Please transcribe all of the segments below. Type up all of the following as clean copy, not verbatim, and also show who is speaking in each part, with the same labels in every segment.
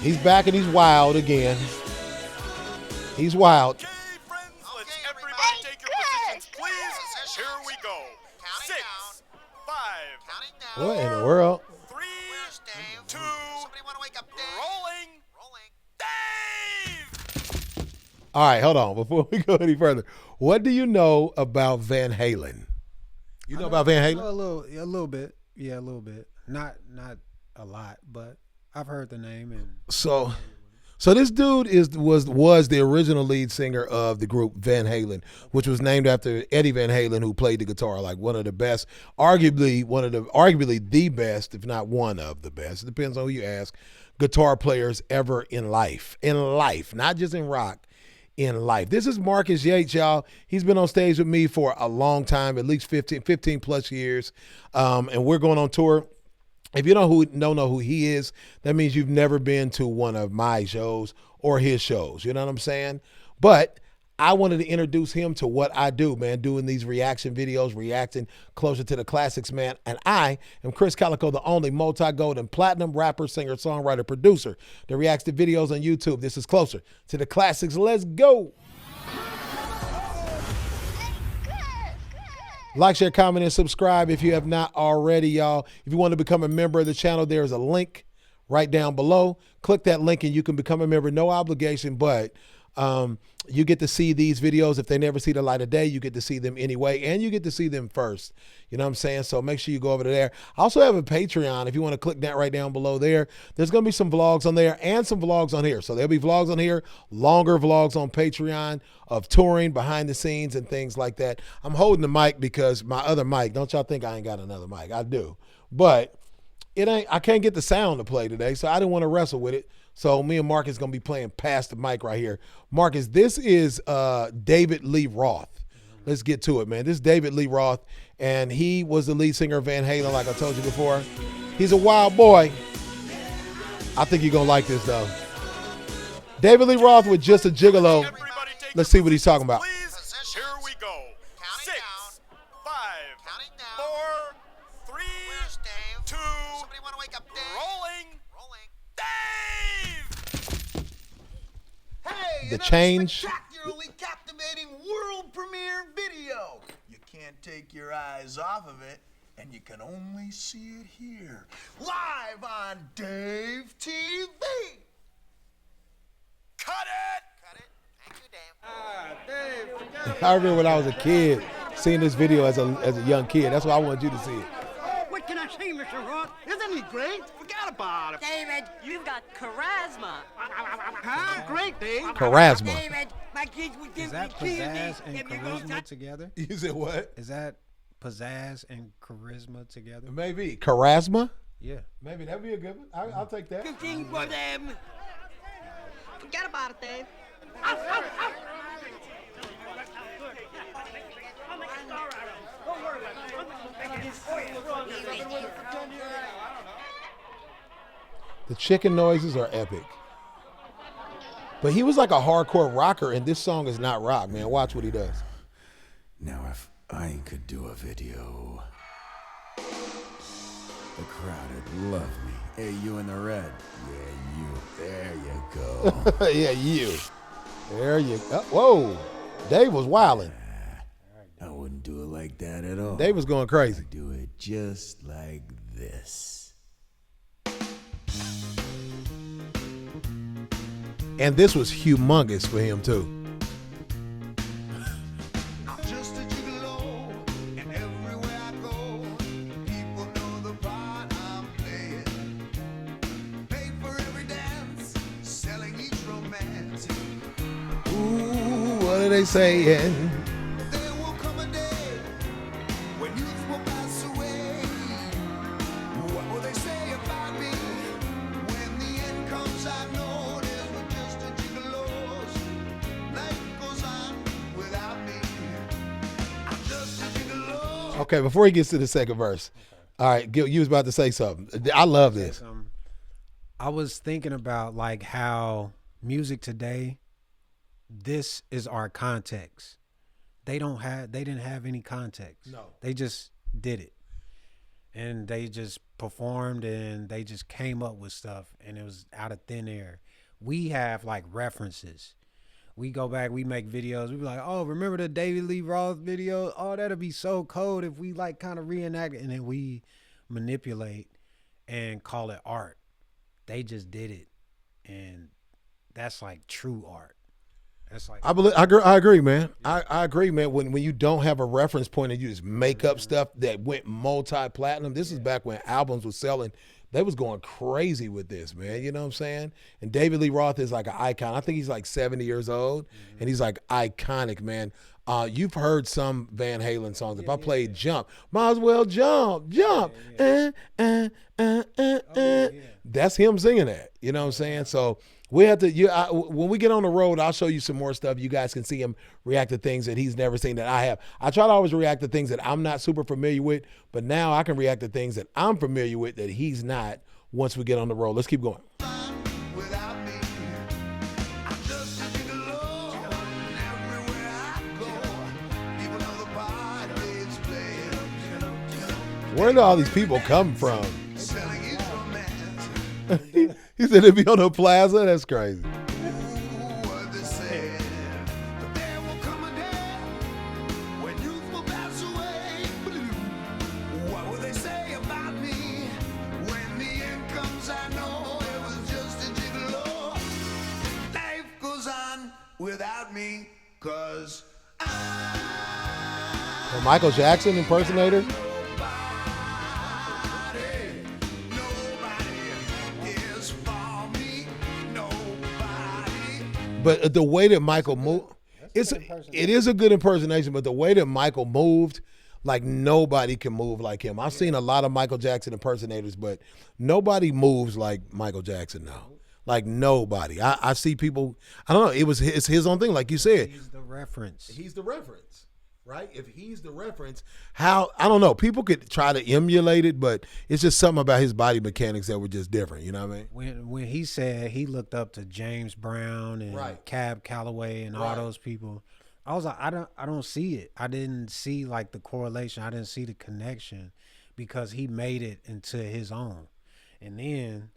Speaker 1: He's back and he's wild again. He's wild.
Speaker 2: Okay, friends, let's everybody take your positions, please. Here we go. 6, 5,
Speaker 1: What in the world?
Speaker 2: 3, 2, rolling. Dave!
Speaker 1: All right, hold on. Before we go any further, what do you know about Van Halen? You know about Van Halen?
Speaker 3: A little bit. Yeah, a little bit. Not a lot, but I've heard the name. And
Speaker 1: So this dude was the original lead singer of the group Van Halen, which was named after Eddie Van Halen, who played the guitar, like one of the best, arguably the best, if not one of the best. It depends on who you ask. Guitar players ever in life, not just in rock. In life. This is Marcus Yates, y'all. He's been on stage with me for a long time, at least 15 plus years. And we're going on tour. If you don't know who he is, that means you've never been to one of my shows or his shows. You know what I'm saying? But I wanted to introduce him to what I do, man, doing these reaction videos, reacting closer to the classics, man. And I am Krizz Kaliko, the only multi-gold and platinum rapper, singer, songwriter, producer that reacts to videos on YouTube. This is Closer to the Classics. Let's go. Like, share, comment, and subscribe if you have not already, y'all. If you want to become a member of the channel, there is a link right down below. Click that link and you can become a member. No obligation, but you get to see these videos. If they never see the light of day, you get to see them anyway, and you get to see them first. You know what I'm saying? So make sure you go over to there. I also have a Patreon. If you want to click that right down below there, there's going to be some vlogs on there and some vlogs on here. So there'll be vlogs on here, longer vlogs on Patreon of touring, behind the scenes, and things like that. I'm holding the mic because my other mic, don't y'all think I ain't got another mic. I do. But I can't get the sound to play today, so I didn't want to wrestle with it. So me and Marcus going to be playing past the mic right here. Marcus, this is David Lee Roth. Let's get to it, man. This is David Lee Roth, and he was the lead singer of Van Halen, like I told you before. He's a wild boy. I think you're going to like this, though. David Lee Roth with Just a Gigolo. Let's see what he's talking about.
Speaker 2: Please, here we go. 6, 5, 4, 3, 2, rolling. Dave!
Speaker 4: Hey,
Speaker 1: The
Speaker 4: another
Speaker 1: change.
Speaker 4: spectacularly captivating world premiere video. You can't take your eyes off of it, and you can only see it here, live on Dave TV.
Speaker 2: Cut it!
Speaker 4: Thank you, Dave.
Speaker 1: I remember when I was a kid, seeing this video as a young kid. That's why I wanted you to see it.
Speaker 5: What can I say, Mr. Roth? Isn't he great? Forgot about it.
Speaker 6: David, you've got charisma.
Speaker 5: Huh? Great, Dave.
Speaker 1: Charisma.
Speaker 6: David, my kids would give
Speaker 3: is that
Speaker 6: me candy
Speaker 3: pizzazz and
Speaker 6: if you don't
Speaker 3: charisma
Speaker 6: touch.
Speaker 3: together?
Speaker 1: You said what?
Speaker 3: Is that pizzazz and charisma together?
Speaker 1: Maybe. Charisma?
Speaker 3: Yeah.
Speaker 1: Maybe that'd be a good one. I'll take that.
Speaker 6: You sing for them.
Speaker 5: Forget about it, Dave.
Speaker 1: The chicken noises are epic. But he was like a hardcore rocker, and this song is not rock, man. Watch what he does.
Speaker 7: Now, if I could do a video, the crowd would love me. Hey, you in the red. Yeah, you. There you go.
Speaker 1: Yeah, you. There you go. Whoa. Dave was wilding.
Speaker 7: I wouldn't do it like that at all.
Speaker 1: Dave was going crazy.
Speaker 7: I'd do it just like this.
Speaker 1: And this was humongous for him, too.
Speaker 4: I'm just a gigolo, and everywhere I go, people know the part I'm playing. Pay for every dance, selling each romance.
Speaker 1: Ooh, what are they saying?
Speaker 4: There will come a day when youth will pass away. What will they say about me when the end comes? I know there's no just a gigolo's. Life goes on without me. I'm just a gigolo.
Speaker 1: Okay, before he gets to the second verse. All right, Gil, you was about to say something. I love this.
Speaker 3: I was thinking about like how music today, this is our context. They didn't have any context.
Speaker 1: No.
Speaker 3: They just did it. and they just performed and they just came up with stuff, and it was out of thin air. We have like references. We go back, we make videos. We be like, oh, remember the David Lee Roth video? Oh, that'd be so cold if we like kind of reenact it, and then we manipulate and call it art. They just did it, and that's like true art. That's like
Speaker 1: I agree, man. I agree, man. When you don't have a reference point and you just make up stuff that went multi-platinum. This is back when albums was selling. They was going crazy with this, man. You know what I'm saying? And David Lee Roth is like an icon. I think he's like 70 years old, and he's like iconic, man. You've heard some Van Halen songs. If I played Jump, might as well jump. That's him singing that. You know what I'm saying? So we have to. When we get on the road, I'll show you some more stuff. You guys can see him react to things that he's never seen that I have. I try to always react to things that I'm not super familiar with, but now I can react to things that I'm familiar with that he's not. Once we get on the road, let's keep going.
Speaker 4: Without me, I'm just a gigolo. Everywhere I go, even though the party's playing,
Speaker 1: Where do all these people come from?
Speaker 4: selling his romance.
Speaker 1: He said it'd be on the plaza. That's crazy.
Speaker 4: What they say, but there will come a day when youth will pass away. What will they say about me when the end comes? I know it was just a gigolo. Life goes on without me, 'cause
Speaker 1: A Michael Jackson impersonator. But the way that Michael moved, it is a good impersonation, but the way that Michael moved, like nobody can move like him. I've seen a lot of Michael Jackson impersonators, but nobody moves like Michael Jackson now. Like nobody. I see people, I don't know, it's his own thing, like you said.
Speaker 3: he's the reference.
Speaker 1: He's the reference, right? If he's the reference, how, I don't know, people could try to emulate it, but it's just something about his body mechanics that were just different, you know what I mean?
Speaker 3: When he said he looked up to James Brown and
Speaker 1: Right.
Speaker 3: Cab Calloway and all
Speaker 1: Right.
Speaker 3: those people, I was like, I don't see it. I didn't see like the correlation. I didn't see the connection because he made it into his own. And then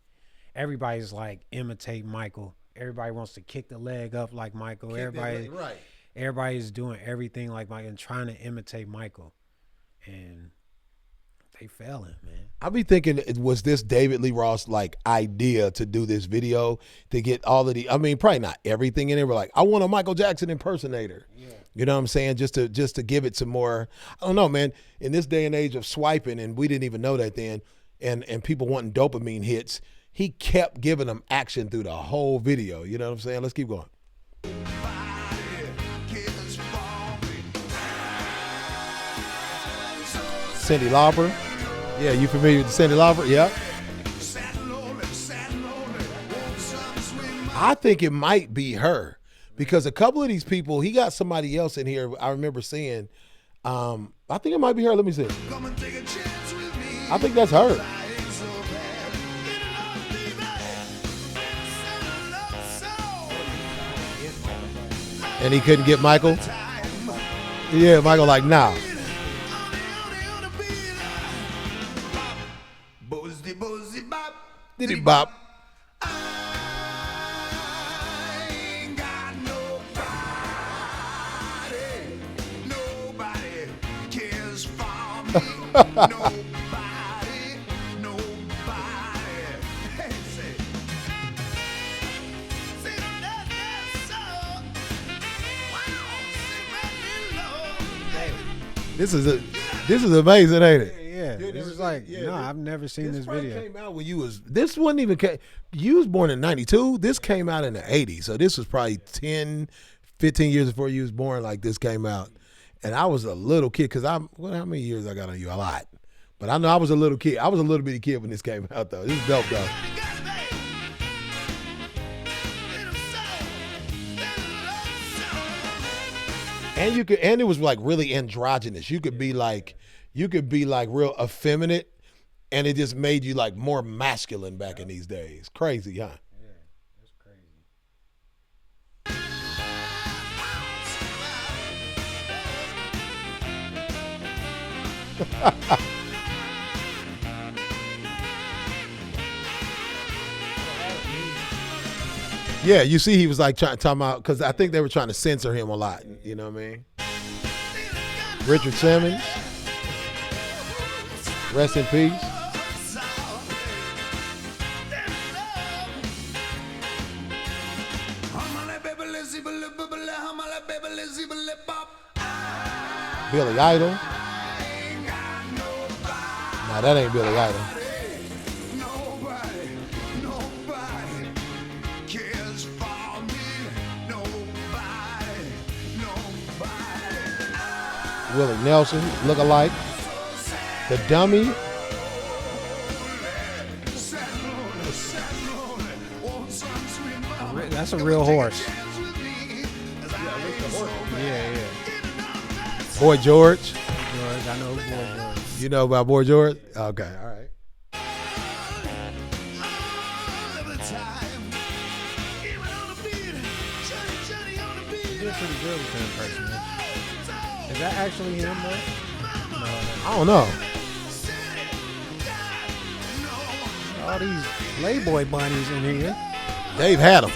Speaker 3: everybody's like imitate Michael. Everybody wants to kick the leg up like Michael.
Speaker 1: Right.
Speaker 3: Everybody's doing everything like Michael and trying to imitate Michael. And they failing, man.
Speaker 1: I be thinking, was this David Lee Roth's like idea to do this video to get all of the, I mean, probably not everything in it, but like, I want a Michael Jackson impersonator. Yeah. You know what I'm saying? Just to give it some more, I don't know, man, in this day and age of swiping, and we didn't even know that then, and people wanting dopamine hits, he kept giving them action through the whole video. You know what I'm saying? Let's keep going. Cyndi Lauper. Yeah, you familiar with Cyndi Lauper? Yeah. I think it might be her because a couple of these people, he got somebody else in here. I remember seeing, I think it might be her. Let me see. I think that's her. And he couldn't get Michael? Yeah, Michael like, nah. Did he bop?
Speaker 4: Nobody cares for me. Nobody. Hey, say. Say that so. Wow.
Speaker 1: This is amazing, ain't it?
Speaker 3: Yeah, this is like, no, I've never seen this video.
Speaker 1: Came out when you was, this wasn't even, you was born in 92. This came out in the 80s. So this was probably 10, 15 years before you was born, like this came out. And I was a little kid, because how many years I got on you? A lot. But I know I was a little kid. I was a little bitty kid when this came out, though. This is dope, though. And it was like really androgynous. You could be like real effeminate, and it just made you like more masculine back in these days. Crazy, huh?
Speaker 3: Yeah, that's crazy.
Speaker 1: Yeah, you see, he was like talking about, because I think they were trying to censor him a lot. You know what I mean? Richard Simmons, rest in peace. Billy Idol. Nah, that ain't Billy Idol. Willie Nelson, look-alike. The Dummy.
Speaker 3: That's a real horse. Yeah.
Speaker 1: Boy George.
Speaker 3: George, I know Boy George.
Speaker 1: You know about Boy George? Okay, all right.
Speaker 3: He did pretty good with the impersonation. Is that actually him, though? No.
Speaker 1: I don't know.
Speaker 3: All these Playboy bunnies in here.
Speaker 1: Dave had them.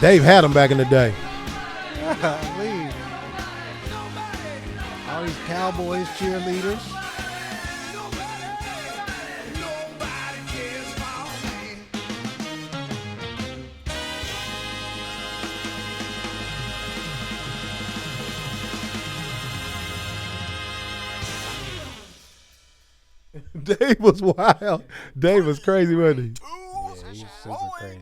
Speaker 1: Dave had them back in the day.
Speaker 3: Golly. All these Cowboys cheerleaders.
Speaker 1: Dave was wild. Dave was crazy, wasn't he?
Speaker 3: Yeah, he's super crazy.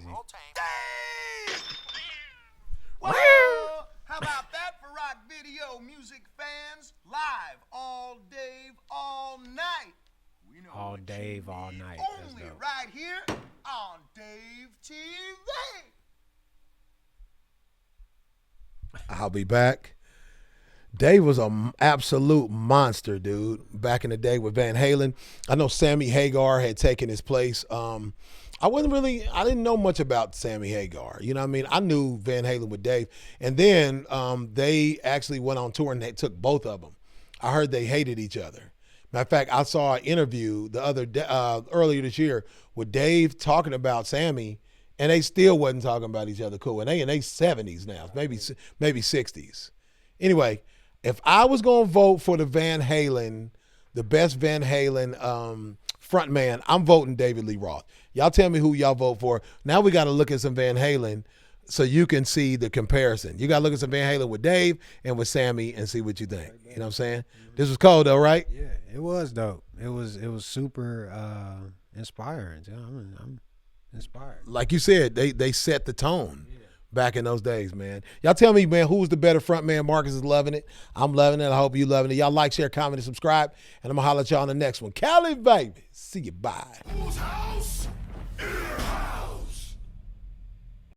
Speaker 4: Well, how about that for rock video music fans? Live all Dave, all night. We know
Speaker 3: All
Speaker 4: what
Speaker 3: Dave,
Speaker 4: you
Speaker 3: all
Speaker 4: need
Speaker 3: night. That's
Speaker 4: Only
Speaker 3: dope.
Speaker 4: right here on Dave TV.
Speaker 1: I'll be back. Dave was an absolute monster, dude, back in the day with Van Halen. I know Sammy Hagar had taken his place. I didn't know much about Sammy Hagar. You know what I mean? I knew Van Halen with Dave. And then they actually went on tour and they took both of them. I heard they hated each other. Matter of fact, I saw an interview earlier this year with Dave talking about Sammy, and they still wasn't talking about each other cool. And they in their 70s now, maybe 60s. Anyway, if I was going to vote for the Van Halen, the best Van Halen front man, I'm voting David Lee Roth. Y'all tell me who y'all vote for. Now we got to look at some Van Halen so you can see the comparison. You got to look at some Van Halen with Dave and with Sammy and see what you think. You know what I'm saying? This was cold though, right?
Speaker 3: Yeah, it was dope. It was super inspiring. You know, I'm inspired.
Speaker 1: Like you said, they set the tone back in those days, man. Y'all tell me, man, who's the better front man? Marcus is loving it. I'm loving it. I hope you loving it. Y'all like, share, comment, and subscribe. And I'm going to holler at y'all on the next one. Cali, baby. See you. Bye.
Speaker 2: Whose house?